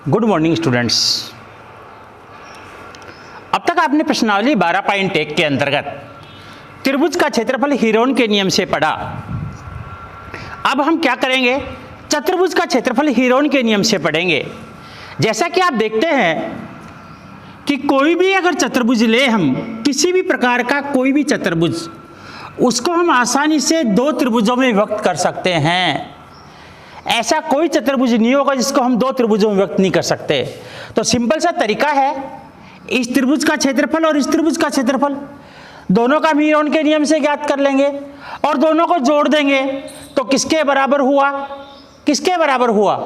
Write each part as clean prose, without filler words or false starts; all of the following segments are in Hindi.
Good morning students. अब तक आपने प्रश्नावली 12.1 के अंतर्गत त्रिभुज का क्षेत्रफल हीरोन के नियम से पढ़ा। अब हम क्या करेंगे, चतुर्भुज का क्षेत्रफल हीरोन के नियम से पढ़ेंगे। जैसा कि आप देखते हैं कि कोई भी अगर चतुर्भुज ले, हम किसी भी प्रकार का कोई भी चतुर्भुज, उसको हम आसानी से दो त्रिभुजों में विभक्त कर सकते हैं। ऐसा कोई चतुर्भुज नहीं होगा जिसको हम दो त्रिभुजों में विभक्त नहीं कर सकते। तो सिंपल सा तरीका है, इस त्रिभुज का क्षेत्रफल और इस त्रिभुज का क्षेत्रफल दोनों का हीरोन के नियम से ज्ञात कर लेंगे और दोनों को जोड़ देंगे तो किसके बराबर हुआ, किसके बराबर हुआ,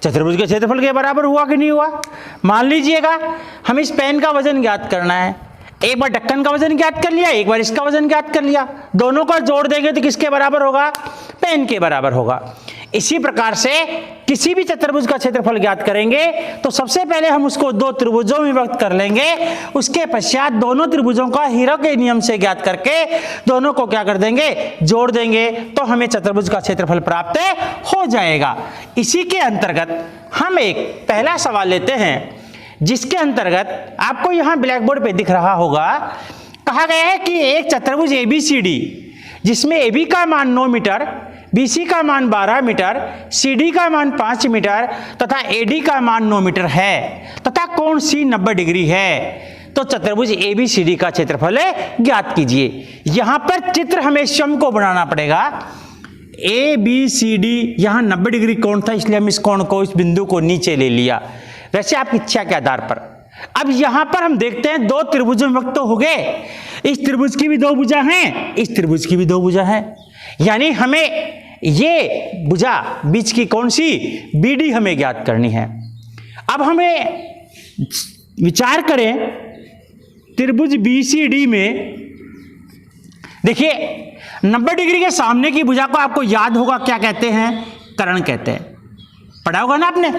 चतुर्भुज के क्षेत्रफल के बराबर हुआ कि नहीं हुआ। मान लीजिएगा हम इस पेन का वजन ज्ञात करना है, एक बार ढक्कन का वजन ज्ञात कर लिया, एक बार इसका वजन ज्ञात कर लिया, दोनों को जोड़ देंगे तो किसके बराबर होगा, पेन के बराबर होगा। इसी प्रकार से किसी भी चतुर्भुज का क्षेत्रफल ज्ञात करेंगे तो सबसे पहले हम उसको दो त्रिभुजों में विभक्त कर लेंगे, उसके पश्चात दोनों त्रिभुजों का हीरो के नियम से ज्ञात करके दोनों को क्या कर देंगे, जोड़ देंगे तो हमें चतुर्भुज का क्षेत्रफल प्राप्त हो जाएगा। इसी के अंतर्गत हम एक पहला सवाल लेते हैं, जिसके अंतर्गत आपको यहां ब्लैक बोर्ड पे दिख रहा होगा, कहा गया है कि एक चतुर्भुज ABCD जिसमें AB का मान 9 मीटर, BC का मान 12 मीटर, CD का मान 5 मीटर तथा AD का मान 9 मीटर है तथा कोण C 90 डिग्री है, तो चतुर्भुज ABCD का क्षेत्रफल ज्ञात कीजिए। यहां पर चित्र हमें सम को बनाना पड़ेगा। ABCD यहां 90 डिग्री कोण था, इसलिए हम इस कोण को, इस बिंदु को नीचे ले लिया, वैसे आपकी इच्छा के आधार पर। अब यहां पर हम देखते हैं दो त्रिभुजों में विभक्त हो गए, इस त्रिभुज की भी दो भुजा हैं, इस त्रिभुज की भी दो भुजा है, यानी हमें ये भुजा बीच की कौन सी, BD हमें ज्ञात करनी है। अब हमें विचार करें त्रिभुज BCD में, देखिए 90 डिग्री के सामने की भुजा को आपको याद होगा क्या कहते हैं, कर्ण कहते हैं, पढ़ा होगा ना आपने।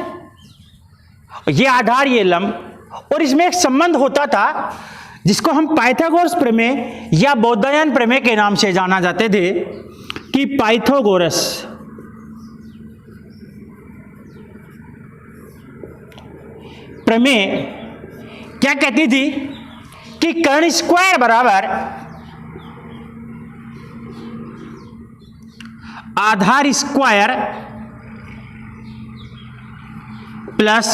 ये आधार, ये लंब, और इसमें एक संबंध होता था जिसको हम पाइथागोरस प्रमेय या बौद्धायन प्रमेय के नाम से जाना जाते थे, कि पाइथागोरस प्रमेय क्या कहती थी कि कर्ण स्क्वायर बराबर आधार स्क्वायर प्लस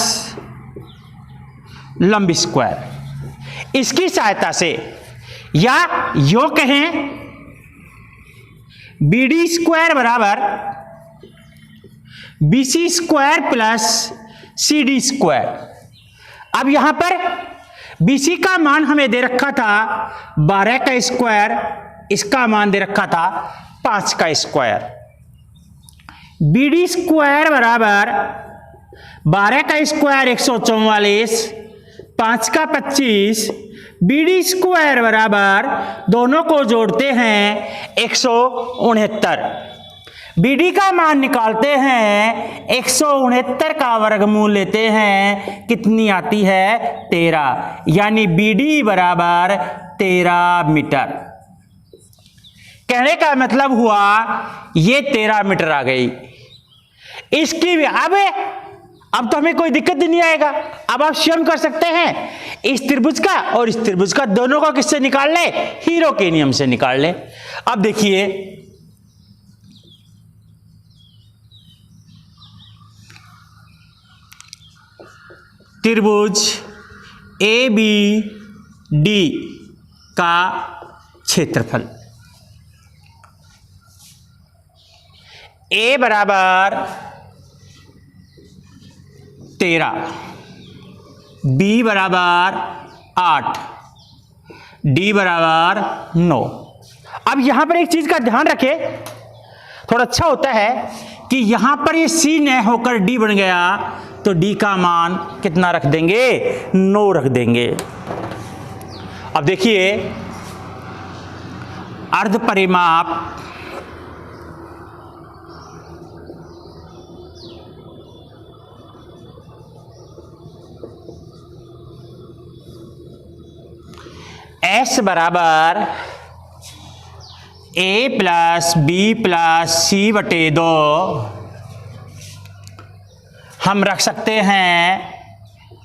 लंब स्क्वायर। इसकी सहायता से, या यो कहें BD स्क्वायर बराबर BC square plus CD square. अब यहां पर BC का मान हमें दे रखा था 12 का स्क्वायर, इसका मान दे रखा था 5 का स्क्वायर। BD स्क्वायर बराबर 12 का स्क्वायर 144, 5 का 25, BD स्क्वायर बराबर दोनों को जोड़ते हैं 169। BD का मान निकालते हैं, 169 का वर्गमूल लेते हैं, कितनी आती है, 13, यानी BD बराबर 13 मीटर। कहने का मतलब हुआ ये 13 मीटर आ गई। इसकी भी अब तो हमें कोई दिक्कत नहीं आएगा। अब आप स्वयं कर सकते हैं, इस त्रिभुज का और इस त्रिभुज का दोनों का किससे निकाल ले, हीरो के नियम से निकाल ले। अब देखिए त्रिभुज ABD का क्षेत्रफल, A बराबर 13, B बराबर 8, D बराबर 9। अब यहां पर एक चीज का ध्यान रखें, थोड़ा अच्छा होता है कि यहां पर ये C न होकर D बन गया तो D का मान कितना रख देंगे, 9 रख देंगे। अब देखिए अर्ध परिमाप S बराबर A plus B plus C बटे 2 हम रख सकते हैं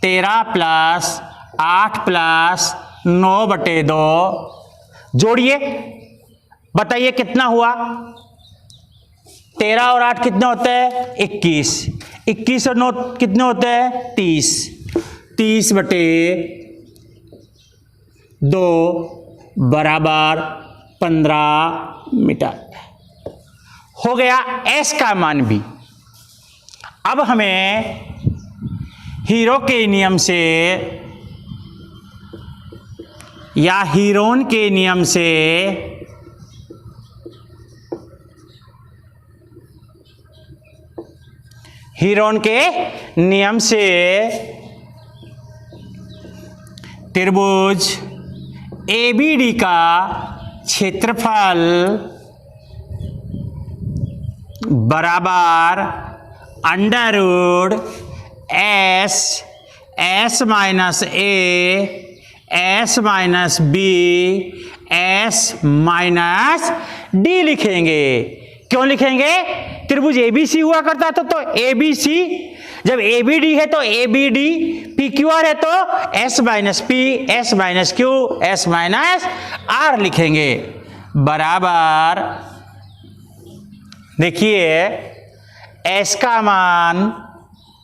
13 प्लस 8 प्लस 9/2 जोड़िए, बताइए कितना हुआ। 13 और 8 कितने होते हैं? 21। 21 और 9 कितने होते हैं? 30। 30/2 बराबर 15 मीटर हो गया एस का मान भी। अब हमें हीरो के नियम से या हीरोन के नियम से त्रिभुज एबीडी का क्षेत्रफल बराबर S minus A S minus B S minus D लिखेंगे। क्यों लिखेंगे? त्रिभुज एबीसी हुआ करता था तो एबीसी, जब एबीडी है तो एबीडी, पीक्यूआर है तो S minus P S minus Q S minus R लिखेंगे। बराबर देखिए एस का मान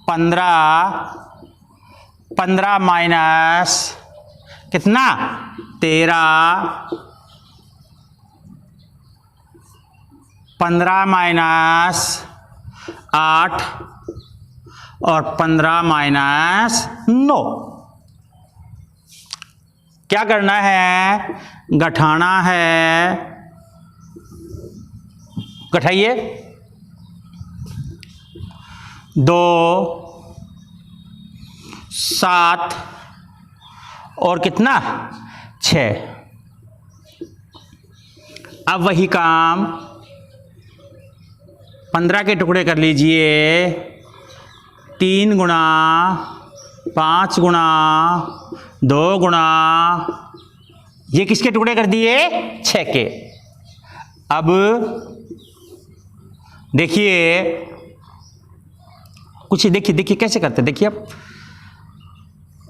15 माइनस कितना 13, 15 माइनस 8 और 15 माइनस 9। क्या करना है? घटाना है। घटाइए 2 7 और कितना 6। अब वही काम 15 के टुकड़े कर लीजिए। 3 गुणा 5 गुणा 2 गुणा, ये किसके टुकड़े कर दिए? 6 के। अब देखिए कुछ देखिए कैसे करते, देखिए अब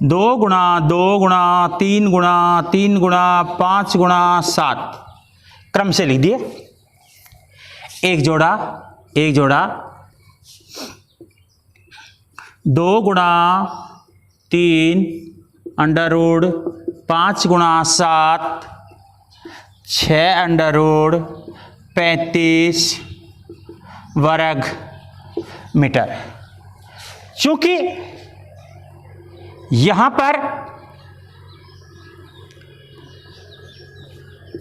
2 गुणा 2 गुणा 3 गुणा 3 गुणा 5 गुणा 7 क्रम से लिख दिए। एक जोड़ा 2 गुणा 3 अंडर रूट 5 गुणा 7 6 अंडर रूट 35 वर्ग मीटर। चूंकि यहां पर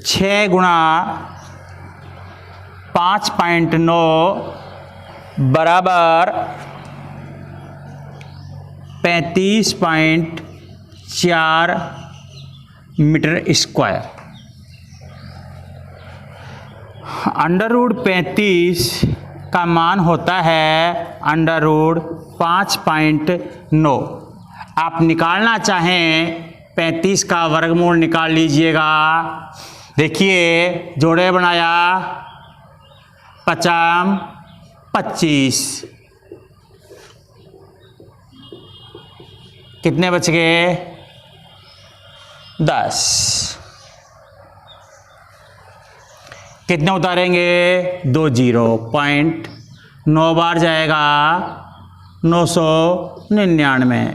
6 गुणा 5.9 बराबर 35.4 मीटर स्क्वायर। अंडर रूट 35 का मान होता है अंडर रूट 5.9। आप निकालना चाहें 35 का वर्गमूल निकाल लीजिएगा। देखिए जोड़े बनाया 50 25, कितने बच गए? 10। कितने उतारेंगे? 2 0.9 बार जाएगा 999।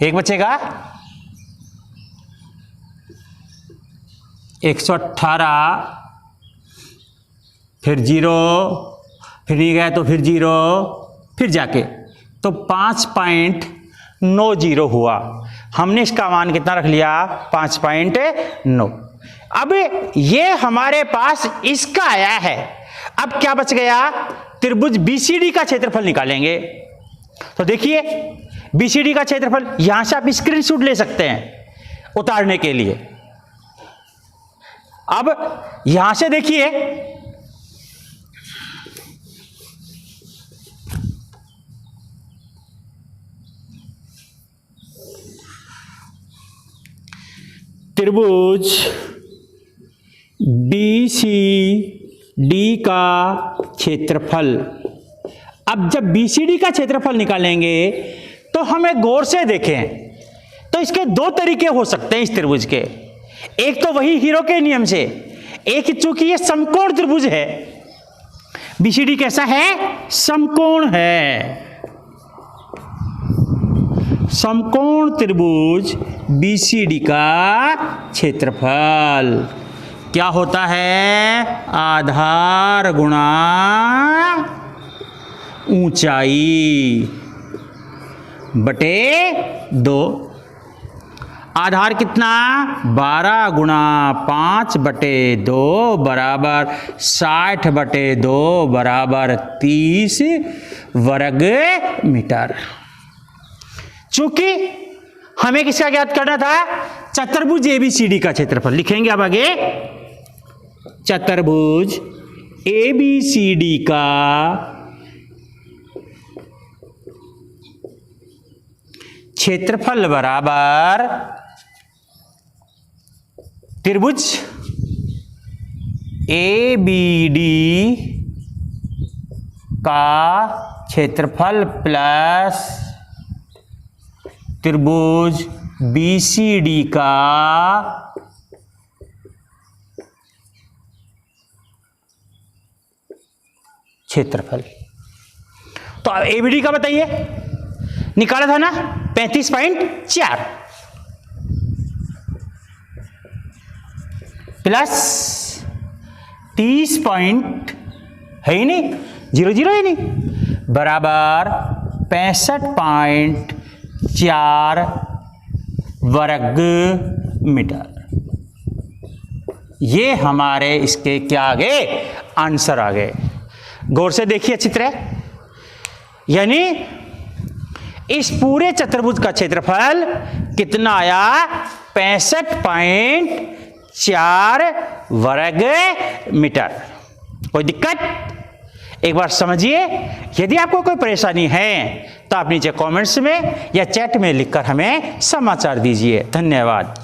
एक बचेगा 118, फिर 0, फिर नहीं गया तो फिर 0, फिर जाके तो 5.90 हुआ। हमने इसका मान कितना रख लिया? 5.9। अब ये हमारे पास इसका आया है। अब क्या बच गया? त्रिभुज बीसीडी का क्षेत्रफल निकालेंगे। तो देखिए बीसीडी का क्षेत्रफल यहां से आप स्क्रीनशॉट ले सकते हैं उतारने के लिए। अब यहां से देखिए त्रिभुज BCD का क्षेत्रफल अब जब BCD का क्षेत्रफल निकालेंगे तो हमें गौर से देखें तो इसके दो तरीके हो सकते हैं इस त्रिभुज के। एक तो वही हीरो के नियम से, एक चूंकि ये समकोण त्रिभुज है, BCD कैसा है? समकोण है। समकोण त्रिभुज BCD का क्षेत्रफल क्या होता है? आधार गुणा ऊंचाई बटे 2। आधार कितना? 12 गुणा 5 बटे 2 बराबर 60 बटे 2 बराबर 30 वर्ग मीटर। चूंकि हमें किसका ज्ञात करना था? चतुर्भुज ABCD का क्षेत्रफल। लिखेंगे अब आगे, चतुर्भुज ABCD का क्षेत्रफल बराबर त्रिभुज ABD का क्षेत्रफल प्लस त्रिभुज BCD का क्षेत्रफल। तो अब ABD का बताइए, निकाला था ना 35.4 प्लस 30 पॉइंट है ही नहीं, 0 है नहीं, बराबर 65.4 वर्ग मीटर। ये हमारे इसके क्या आ गए? आंसर आ गए। गौर से देखिए अच्छी तरह, यानी इस पूरे चतुर्भुज का क्षेत्रफल कितना आया? 65.4 वर्ग मीटर। कोई दिक्कत? एक बार समझिए। यदि आपको कोई परेशानी है तो आप नीचे कमेंट्स में या चैट में लिखकर हमें समाचार दीजिए। धन्यवाद।